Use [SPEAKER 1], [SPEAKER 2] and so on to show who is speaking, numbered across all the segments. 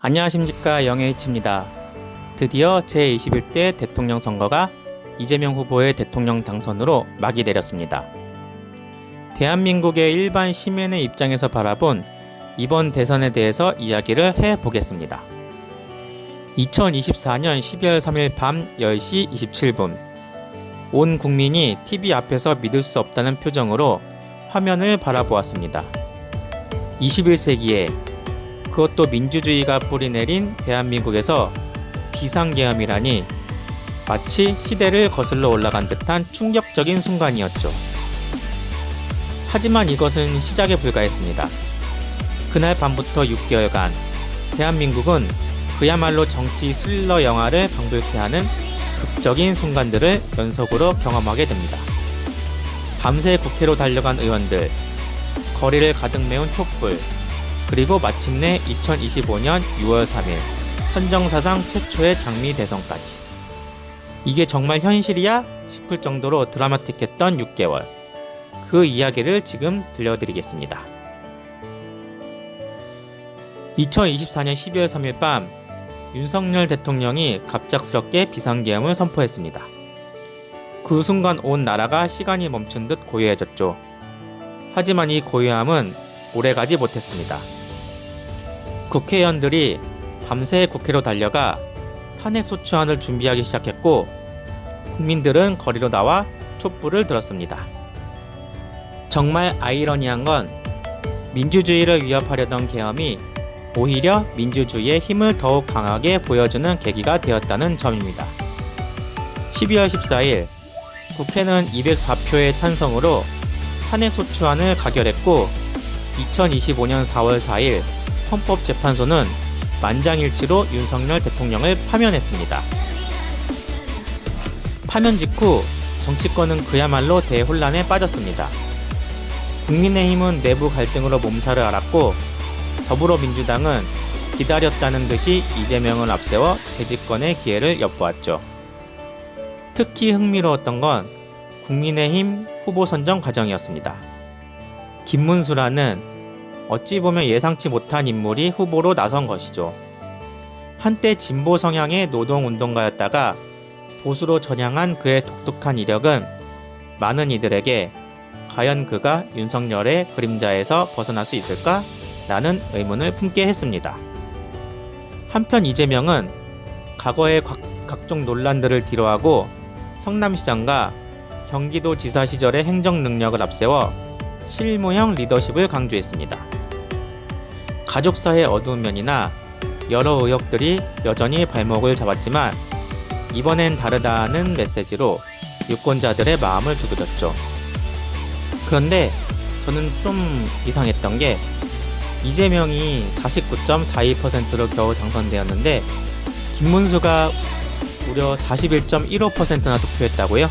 [SPEAKER 1] 안녕하십니까, 영예이치입니다. 드디어 제21대 대통령 선거가 이재명 후보의 대통령 당선으로 막이 내렸습니다. 대한민국의 일반 시민의 입장에서 바라본 이번 대선에 대해서 이야기를 해보겠습니다. 2024년 12월 3일 밤 10시 27분 온 국민이 TV 앞에서 믿을 수 없다는 표정으로 화면을 바라보았습니다. 21세기에 그것도 민주주의가 뿌리내린 대한민국에서 비상계엄이라니 마치 시대를 거슬러 올라간 듯한 충격적인 순간이었죠. 하지만 이것은 시작에 불과했습니다. 그날 밤부터 6개월간 대한민국은 그야말로 정치 스릴러 영화를 방불케 하는 극적인 순간들을 연속으로 경험하게 됩니다. 밤새 국회로 달려간 의원들, 거리를 가득 메운 촛불, 그리고 마침내 2025년 6월 3일 헌정사상 최초의 장미 대선까지. 이게 정말 현실이야? 싶을 정도로 드라마틱했던 6개월. 그 이야기를 지금 들려드리겠습니다. 2024년 12월 3일 밤 윤석열 대통령이 갑작스럽게 비상계엄을 선포했습니다. 그 순간 온 나라가 시간이 멈춘 듯 고요해졌죠. 하지만 이 고요함은 오래가지 못했습니다. 국회의원들이 밤새 국회로 달려가 탄핵소추안을 준비하기 시작했고 국민들은 거리로 나와 촛불을 들었습니다. 정말 아이러니한 건 민주주의를 위협하려던 계엄이 오히려 민주주의의 힘을 더욱 강하게 보여주는 계기가 되었다는 점입니다. 12월 14일 국회는 204표의 찬성으로 탄핵소추안을 가결했고 2025년 4월 4일 헌법재판소는 만장일치로 윤석열 대통령을 파면했습니다. 파면 직후 정치권은 그야말로 대혼란에 빠졌습니다. 국민의힘은 내부 갈등으로 몸살을 앓았고 더불어민주당은 기다렸다는 듯이 이재명을 앞세워 재집권의 기회를 엿보았죠. 특히 흥미로웠던 건 국민의힘 후보 선정 과정이었습니다. 김문수라는 어찌 보면 예상치 못한 인물이 후보로 나선 것이죠. 한때 진보 성향의 노동운동가였다가 보수로 전향한 그의 독특한 이력은 많은 이들에게 과연 그가 윤석열의 그림자에서 벗어날 수 있을까? 라는 의문을 품게 했습니다. 한편 이재명은 과거의 각종 논란들을 뒤로하고 성남시장과 경기도지사 시절의 행정 능력을 앞세워 실무형 리더십을 강조했습니다. 가족사의 어두운 면이나 여러 의혹들이 여전히 발목을 잡았지만 이번엔 다르다는 메시지로 유권자들의 마음을 두드렸죠. 그런데 저는 좀 이상했던 게 이재명이 49.42%로 겨우 당선되었는데 김문수가 무려 41.15%나 득표했다고요?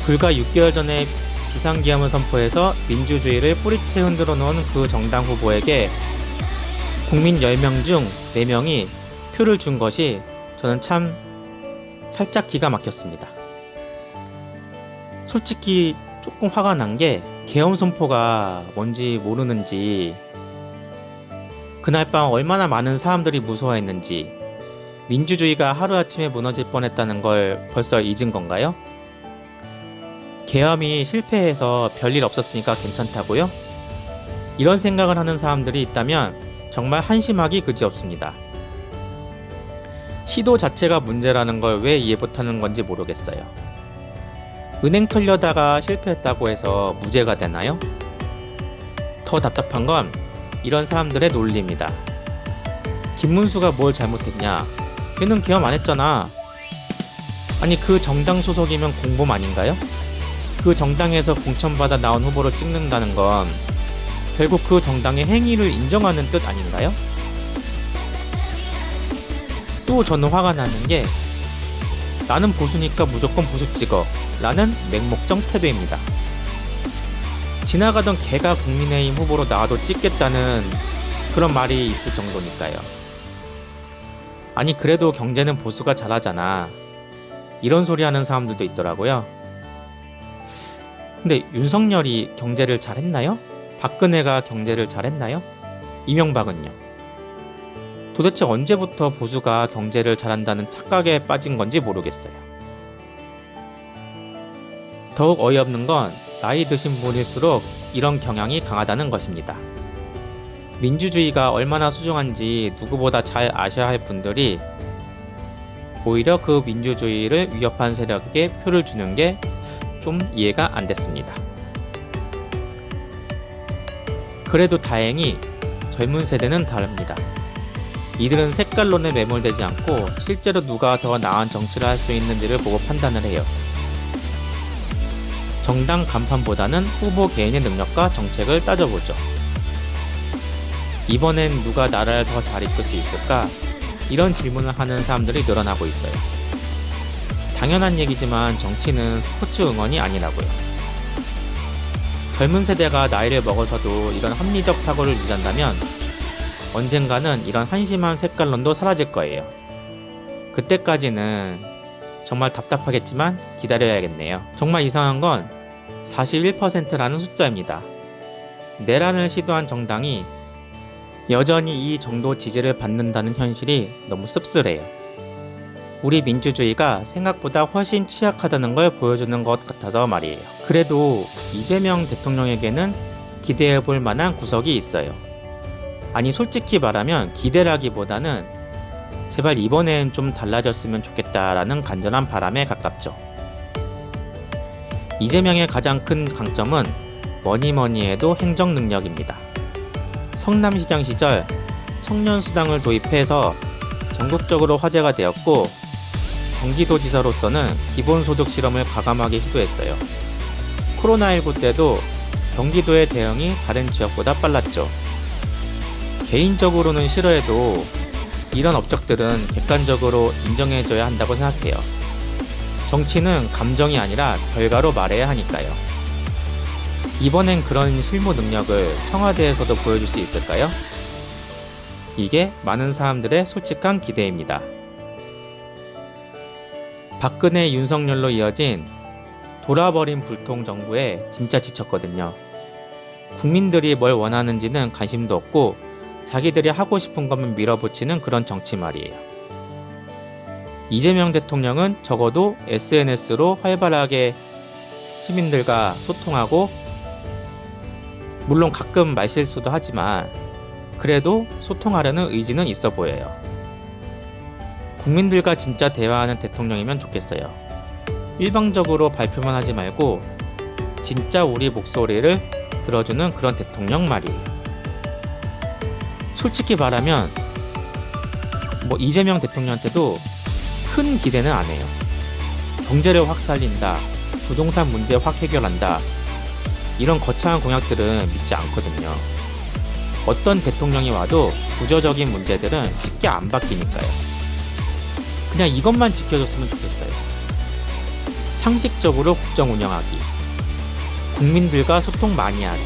[SPEAKER 1] 불과 6개월 전에 비상계엄을 선포해서 민주주의를 뿌리채 흔들어 놓은 그 정당 후보에게 국민 10명 중 4명이 표를 준 것이 저는 참 살짝 기가 막혔습니다. 솔직히 조금 화가 난 게 계엄 선포가 뭔지 모르는지, 그날 밤 얼마나 많은 사람들이 무서워했는지, 민주주의가 하루아침에 무너질 뻔했다는 걸 벌써 잊은 건가요? 계엄이 실패해서 별일 없었으니까 괜찮다고요? 이런 생각을 하는 사람들이 있다면 정말 한심하기 그지없습니다. 시도 자체가 문제라는 걸 왜 이해 못하는 건지 모르겠어요. 은행 털려다가 실패했다고 해서 무죄가 되나요? 더 답답한 건 이런 사람들의 논리입니다. 김문수가 뭘 잘못했냐? 걔는 계엄 안 했잖아. 아니, 그 정당 소속이면 공범 아닌가요? 그 정당에서 공천받아 나온 후보를 찍는다는 건 결국 그 정당의 행위를 인정하는 뜻 아닌가요? 또 저는 화가 나는 게 나는 보수니까 무조건 보수 찍어 라는 맹목적 태도입니다. 지나가던 개가 국민의힘 후보로 나와도 찍겠다는 그런 말이 있을 정도니까요. 아니, 그래도 경제는 보수가 잘하잖아. 이런 소리 하는 사람들도 있더라고요. 근데 윤석열이 경제를 잘했나요? 박근혜가 경제를 잘했나요? 이명박은요? 도대체 언제부터 보수가 경제를 잘한다는 착각에 빠진 건지 모르겠어요. 더욱 어이없는 건 나이 드신 분일수록 이런 경향이 강하다는 것입니다. 민주주의가 얼마나 소중한지 누구보다 잘 아셔야 할 분들이 오히려 그 민주주의를 위협한 세력에게 표를 주는 게 좀 이해가 안 됐습니다. 그래도 다행히 젊은 세대는 다릅니다. 이들은 색깔론에 매몰되지 않고 실제로 누가 더 나은 정치를 할 수 있는지를 보고 판단을 해요. 정당 간판보다는 후보 개인의 능력과 정책을 따져보죠. 이번엔 누가 나라를 더 잘 이끌 수 있을까? 이런 질문을 하는 사람들이 늘어나고 있어요. 당연한 얘기지만 정치는 스포츠 응원이 아니라고요. 젊은 세대가 나이를 먹어서도 이런 합리적 사고를 유지한다면 언젠가는 이런 한심한 색깔론도 사라질 거예요. 그때까지는 정말 답답하겠지만 기다려야겠네요. 정말 이상한 건 41%라는 숫자입니다. 내란을 시도한 정당이 여전히 이 정도 지지를 받는다는 현실이 너무 씁쓸해요. 우리 민주주의가 생각보다 훨씬 취약하다는 걸 보여주는 것 같아서 말이에요. 그래도 이재명 대통령에게는 기대해 볼 만한 구석이 있어요. 아니 솔직히 말하면 기대라기보다는 제발 이번엔 좀 달라졌으면 좋겠다라는 간절한 바람에 가깝죠. 이재명의 가장 큰 강점은 뭐니뭐니 해도 행정 능력입니다. 성남시장 시절 청년수당을 도입해서 전국적으로 화제가 되었고 경기도지사로서는 기본소득 실험을 과감하게 시도했어요. 코로나19 때도 경기도의 대응이 다른 지역보다 빨랐죠. 개인적으로는 싫어해도 이런 업적들은 객관적으로 인정해줘야 한다고 생각해요. 정치는 감정이 아니라 결과로 말해야 하니까요. 이번엔 그런 실무 능력을 청와대에서도 보여줄 수 있을까요? 이게 많은 사람들의 솔직한 기대입니다. 박근혜 윤석열로 이어진 돌아버린 불통 정부에 진짜 지쳤거든요. 국민들이 뭘 원하는지는 관심도 없고 자기들이 하고 싶은 것만 밀어붙이는 그런 정치 말이에요. 이재명 대통령은 적어도 SNS로 활발하게 시민들과 소통하고 물론 가끔 말실수도 하지만 그래도 소통하려는 의지는 있어 보여요. 국민들과 진짜 대화하는 대통령이면 좋겠어요. 일방적으로 발표만 하지 말고 진짜 우리 목소리를 들어주는 그런 대통령 말이에요. 솔직히 말하면 이재명 대통령한테도 큰 기대는 안 해요. 경제를 확 살린다, 부동산 문제 확 해결한다, 이런 거창한 공약들은 믿지 않거든요. 어떤 대통령이 와도 구조적인 문제들은 쉽게 안 바뀌니까요. 그냥 이것만 지켜줬으면 좋겠어요. 상식적으로 국정 운영하기, 국민들과 소통 많이 하기,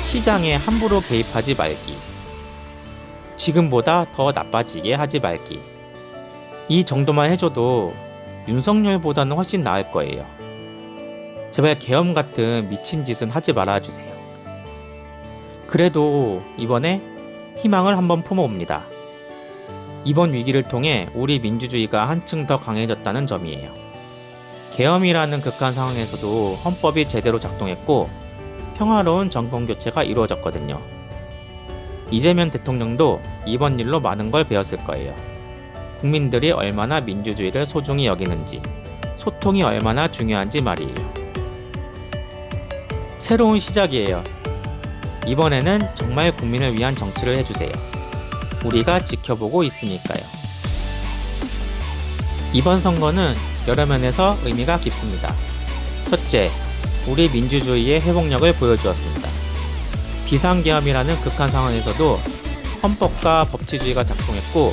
[SPEAKER 1] 시장에 함부로 개입하지 말기, 지금보다 더 나빠지게 하지 말기. 이 정도만 해줘도 윤석열보다는 훨씬 나을 거예요. 제발 계엄 같은 미친 짓은 하지 말아주세요. 그래도 이번에 희망을 한번 품어봅니다. 이번 위기를 통해 우리 민주주의가 한층 더 강해졌다는 점이에요. 계엄이라는 극한 상황에서도 헌법이 제대로 작동했고 평화로운 정권 교체가 이루어졌거든요. 이재명 대통령도 이번 일로 많은 걸 배웠을 거예요. 국민들이 얼마나 민주주의를 소중히 여기는지, 소통이 얼마나 중요한지 말이에요. 새로운 시작이에요. 이번에는 정말 국민을 위한 정치를 해주세요. 우리가 지켜보고 있으니까요. 이번 선거는 여러 면에서 의미가 깊습니다. 첫째, 우리 민주주의의 회복력을 보여주었습니다. 비상계엄이라는 극한 상황에서도 헌법과 법치주의가 작동했고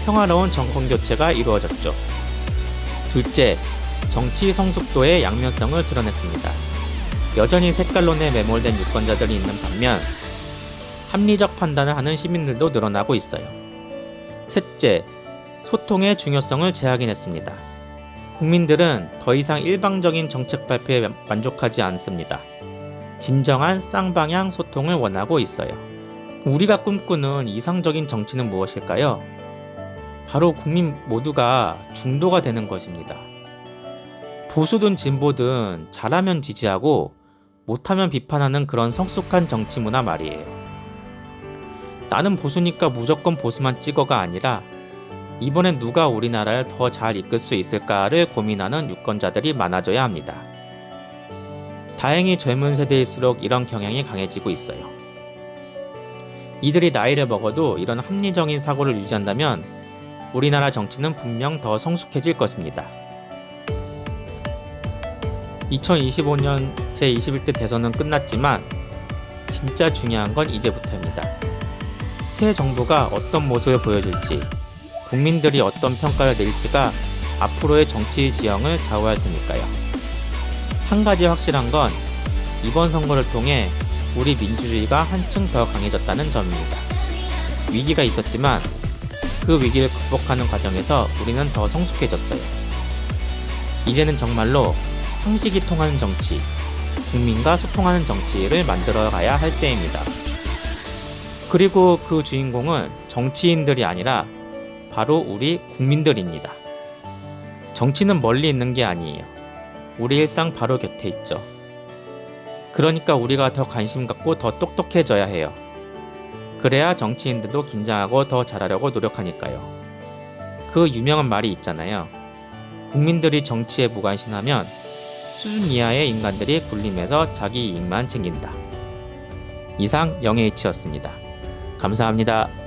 [SPEAKER 1] 평화로운 정권 교체가 이루어졌죠. 둘째, 정치 성숙도의 양면성을 드러냈습니다. 여전히 색깔론에 매몰된 유권자들이 있는 반면 합리적 판단을 하는 시민들도 늘어나고 있어요. 셋째, 소통의 중요성을 재확인했습니다. 국민들은 더 이상 일방적인 정책 발표에 만족하지 않습니다. 진정한 쌍방향 소통을 원하고 있어요. 우리가 꿈꾸는 이상적인 정치는 무엇일까요? 바로 국민 모두가 중도가 되는 것입니다. 보수든 진보든 잘하면 지지하고 못하면 비판하는 그런 성숙한 정치 문화 말이에요. 나는 보수니까 무조건 보수만 찍어가 아니라 이번엔 누가 우리나라를 더 잘 이끌 수 있을까를 고민하는 유권자들이 많아져야 합니다. 다행히 젊은 세대일수록 이런 경향이 강해지고 있어요. 이들이 나이를 먹어도 이런 합리적인 사고를 유지한다면 우리나라 정치는 분명 더 성숙해질 것입니다. 2025년 제21대 대선은 끝났지만 진짜 중요한 건 이제부터입니다. 새 정부가 어떤 모습을 보여줄지, 국민들이 어떤 평가를 내릴지가 앞으로의 정치 지형을 좌우할 테니까요. 한 가지 확실한 건 이번 선거를 통해 우리 민주주의가 한층 더 강해졌다는 점입니다. 위기가 있었지만 그 위기를 극복하는 과정에서 우리는 더 성숙해졌어요. 이제는 정말로 상식이 통하는 정치, 국민과 소통하는 정치를 만들어 가야 할 때입니다. 그리고 그 주인공은 정치인들이 아니라 바로 우리 국민들입니다. 정치는 멀리 있는 게 아니에요. 우리 일상 바로 곁에 있죠. 그러니까 우리가 더 관심 갖고 더 똑똑해져야 해요. 그래야 정치인들도 긴장하고 더 잘하려고 노력하니까요. 그 유명한 말이 있잖아요. 국민들이 정치에 무관심하면 수준 이하의 인간들이 군림해서 자기 이익만 챙긴다. 이상 영예이치였습니다. 감사합니다.